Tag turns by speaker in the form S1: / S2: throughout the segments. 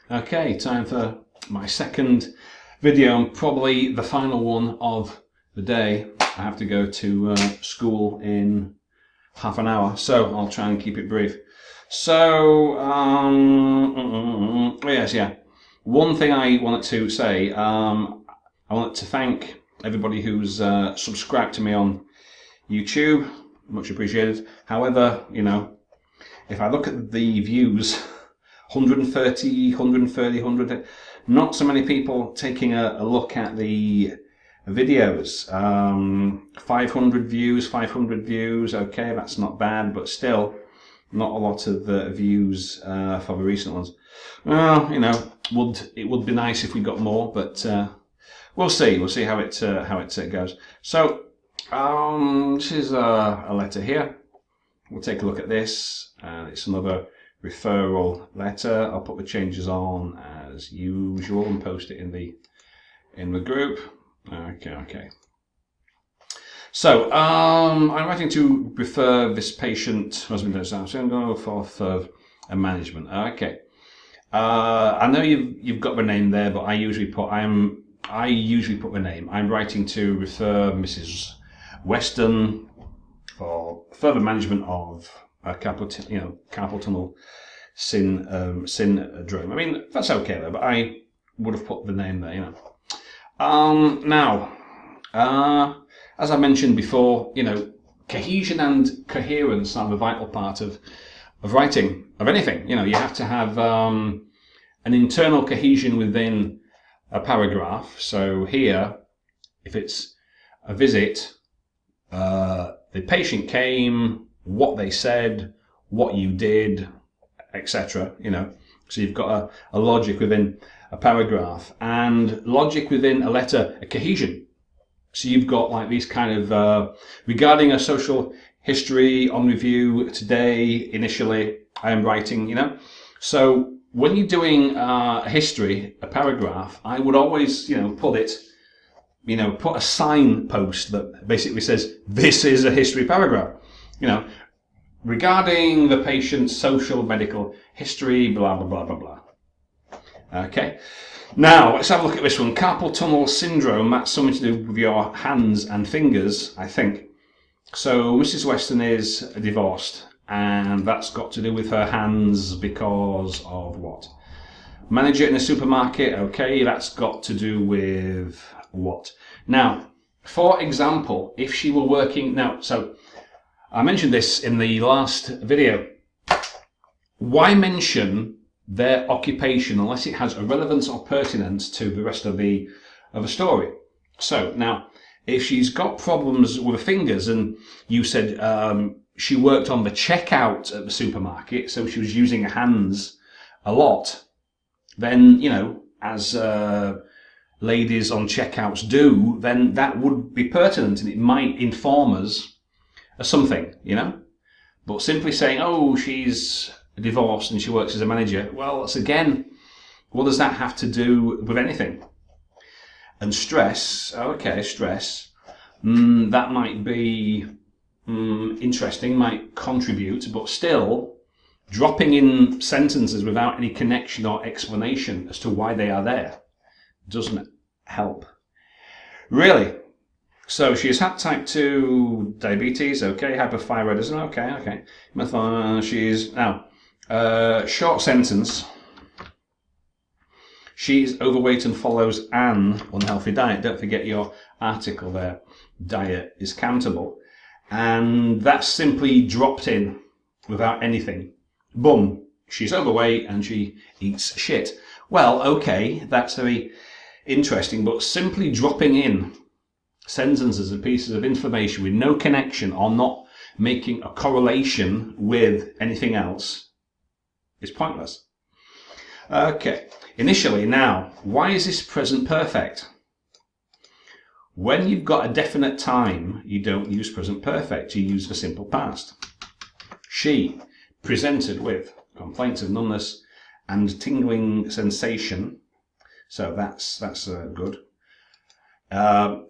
S1: Okay, time for my second video and probably the final one of the day. I have to go to school in half an hour, so I'll try and keep it brief. So, yes, yeah. One thing I wanted to say, I wanted to thank everybody who's subscribed to me on YouTube. Much appreciated. However, you know, if I look at the views, 130, 100, not so many people taking a look at the videos. 500 views, okay, that's not bad, but still not a lot of views for the recent ones. Well, you know, it would be nice if we got more, but we'll see how it goes. So this is a letter here. We'll take a look at this. It's another referral letter. I'll put the changes on as usual and post it in the group. Okay. So I'm writing to refer this patient husband for management. Okay. I know you've got the name there, but I usually put the name. I'm writing to refer Mrs. Weston for further management of carpal tunnel syndrome. I mean, that's okay though, but I would have put the name there, you know. Now, as I mentioned before, you know, cohesion and coherence are the vital part of writing, of anything. You know, you have to have an internal cohesion within a paragraph. So here, if it's a visit, the patient came, what they said, what you did, etc. You know, so you've got a logic within a paragraph, and logic within a letter, a cohesion. So you've got like these kind of regarding a social history on review today. Initially, I am writing. You know, so when you're doing a history, a paragraph, I would always, you know, put a signpost that basically says this is a history paragraph. You know, regarding the patient's social medical history, blah, blah, blah, blah, blah. Okay. Now, let's have a look at this one. Carpal tunnel syndrome, that's something to do with your hands and fingers, I think. So, Mrs. Weston is divorced, and that's got to do with her hands because of what? Manager in a supermarket, okay, that's got to do with what? Now, for example, if she were working... Now, so... I mentioned this in the last video. Why mention their occupation unless it has a relevance or pertinence to the rest of the story? So now, if she's got problems with her fingers, and you said she worked on the checkout at the supermarket, so she was using her hands a lot, then, you know, as ladies on checkouts do, then that would be pertinent, and it might inform us something, you know. But simply saying, oh, she's divorced and she works as a manager, well, that's again, what does that have to do with anything? And stress, okay, stress, that might be interesting, might contribute, but still, dropping in sentences without any connection or explanation as to why they are there doesn't help. Really. So she has had type 2 diabetes, okay, hypothyroidism, okay. She's, now, short sentence, she's overweight and follows an unhealthy diet. Don't forget your article there, diet is countable. And that's simply dropped in without anything. Boom, she's overweight and she eats shit. Well, okay, that's very interesting, but simply dropping in sentences and pieces of information with no connection or not making a correlation with anything else is pointless. Okay, initially, now, why is this present perfect? When you've got a definite time, you don't use present perfect, you use the simple past. She presented with complaints of numbness and tingling sensation, so that's good.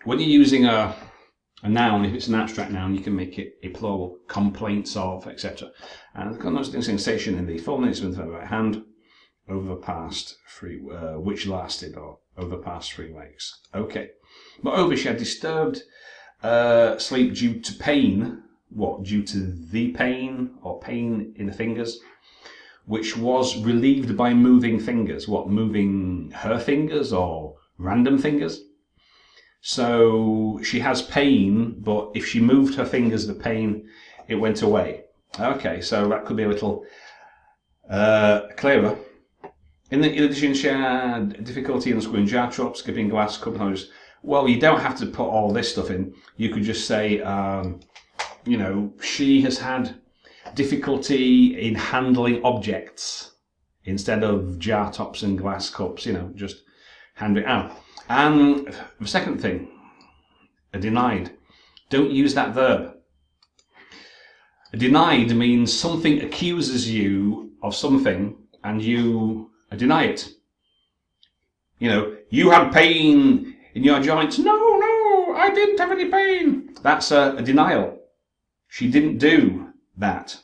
S1: When you're using a noun, if it's an abstract noun, you can make it a plural, complaints of, etc. And got no sensation in the full name with the right hand. over the past which lasted or over the past 3 weeks. Okay. Moreover, she had disturbed sleep due to pain. What? Due to the pain or pain in the fingers, which was relieved by moving fingers. What? Moving her fingers or random fingers? So she has pain, but if she moved her fingers, the pain, it went away. Okay, so that could be a little clearer. In addition, she had difficulty in unscrewing jar tops, skipping glass cup holders. Well, you don't have to put all this stuff in. You could just say, you know, she has had difficulty in handling objects instead of jar tops and glass cups, you know, just hand it out. And the second thing, denied. Don't use that verb. Denied means something accuses you of something and you deny it. You know, you had pain in your joints. No, I didn't have any pain. That's a denial. She didn't do that.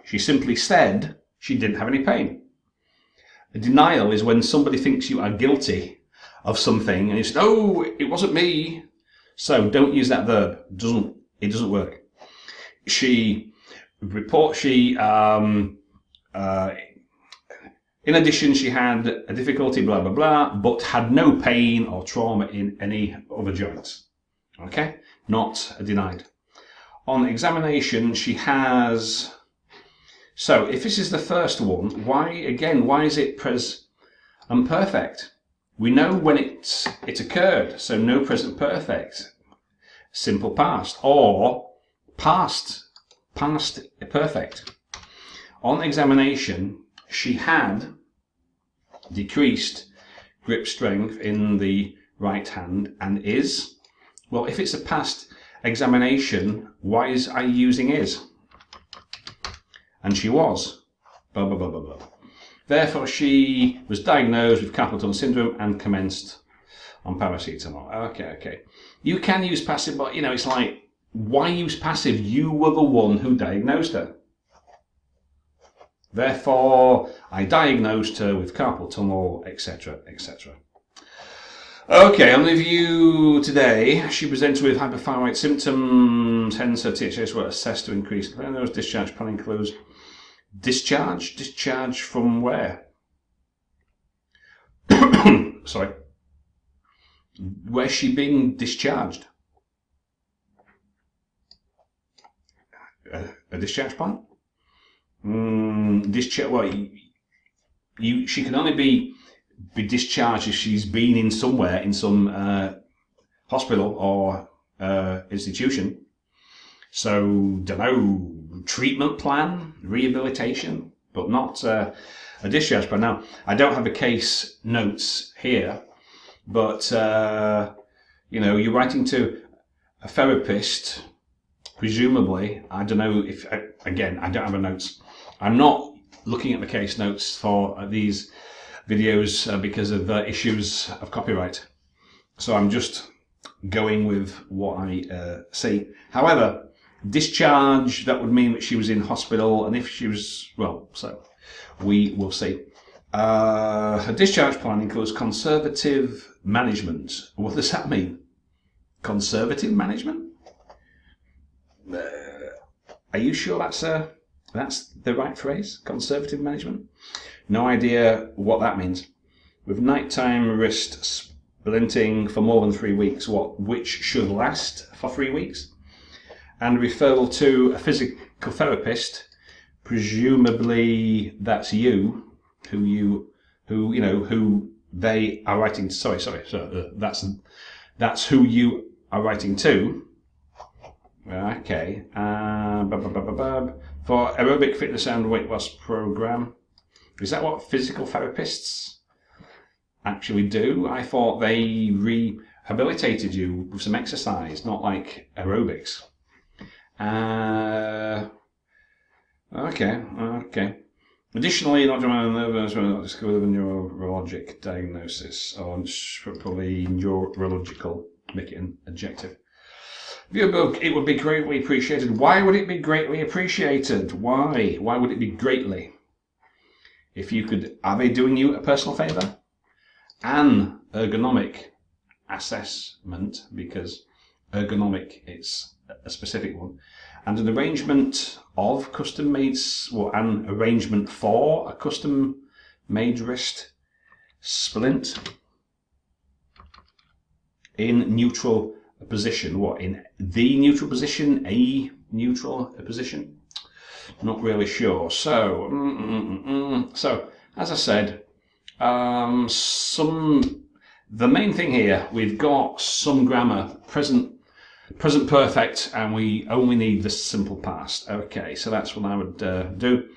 S1: She simply said she didn't have any pain. A denial is when somebody thinks you are guilty of something and you say, "No, it wasn't me." So don't use that verb. It doesn't work. In addition, she had a difficulty, blah, blah, blah, but had no pain or trauma in any other joints. Okay? Not denied. On examination, she has... So, if this is the first one, why is it present perfect? We know when it occurred, so no present perfect. Simple past. Or past perfect. On examination, she had decreased grip strength in the right hand and is. Well, if it's a past examination, why are you using is? And she was. Blah, blah, blah, blah, blah. Therefore, she was diagnosed with carpal tunnel syndrome and commenced on paracetamol. Okay. You can use passive, but, you know, it's like, why use passive? You were the one who diagnosed her. Therefore, I diagnosed her with carpal tunnel, etc., etc. Okay, on the review today, she presented with hypothyroid symptoms, hence her THS were assessed to increase. Those discharge plan includes discharge? Discharge from where? Sorry. Where's she being discharged? A discharge plan? Discharge. Well, she can only be discharged if she's been in somewhere, in some hospital or institution. So, don't know, treatment plan, rehabilitation, but not a discharge plan. Now, I don't have the case notes here, but you know, you're writing to a therapist. Presumably, I don't know if, again, I don't have the notes. I'm not looking at the case notes for these videos because of issues of copyright. So I'm just going with what I see. However, discharge, that would mean that she was in hospital, and if she was, well, so we will see. Her discharge plan includes conservative management. What does that mean? Conservative management? Are you sure that's the right phrase? Conservative management? No idea what that means. With nighttime wrist splinting for more than 3 weeks, which should last for 3 weeks, and referral to a physical therapist. Presumably that's you, who they are writing. Sorry. So that's who you are writing to. Okay. For aerobic fitness and weight loss program. Is that what physical therapists actually do? I thought they rehabilitated you with some exercise, not like aerobics. Okay. Additionally, not discovered a neurologic diagnosis, or probably neurological, make it an adjective. It would be greatly appreciated. Why would it be greatly appreciated? Why? Why would it be greatly? if you could, are they doing you a personal favour? An ergonomic assessment, because ergonomic, it's a specific one, and an arrangement of custom-made, well, an arrangement for a custom-made wrist splint in neutral position. What, in the neutral position, a neutral position? Not really sure. So, so as I said, the main thing here, we've got some grammar, present perfect, and we only need the simple past. Okay, so that's what I would do.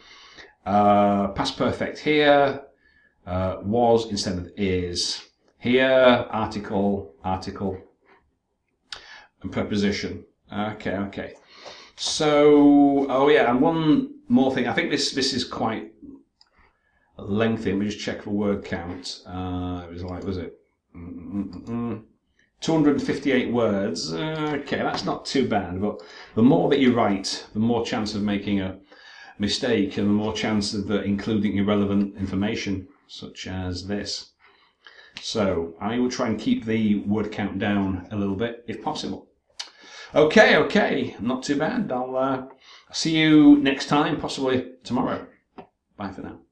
S1: Past perfect here, was instead of is. Here, article, and preposition. Okay. So, oh yeah, and one more thing. I think this is quite lengthy. Let me just check for word count. It was like, was it 258 words? Okay, that's not too bad. But the more that you write, the more chance of making a mistake, and the more chance of including irrelevant information, such as this. So I will try and keep the word count down a little bit if possible. Okay, not too bad. I'll see you next time, possibly tomorrow. Bye for now.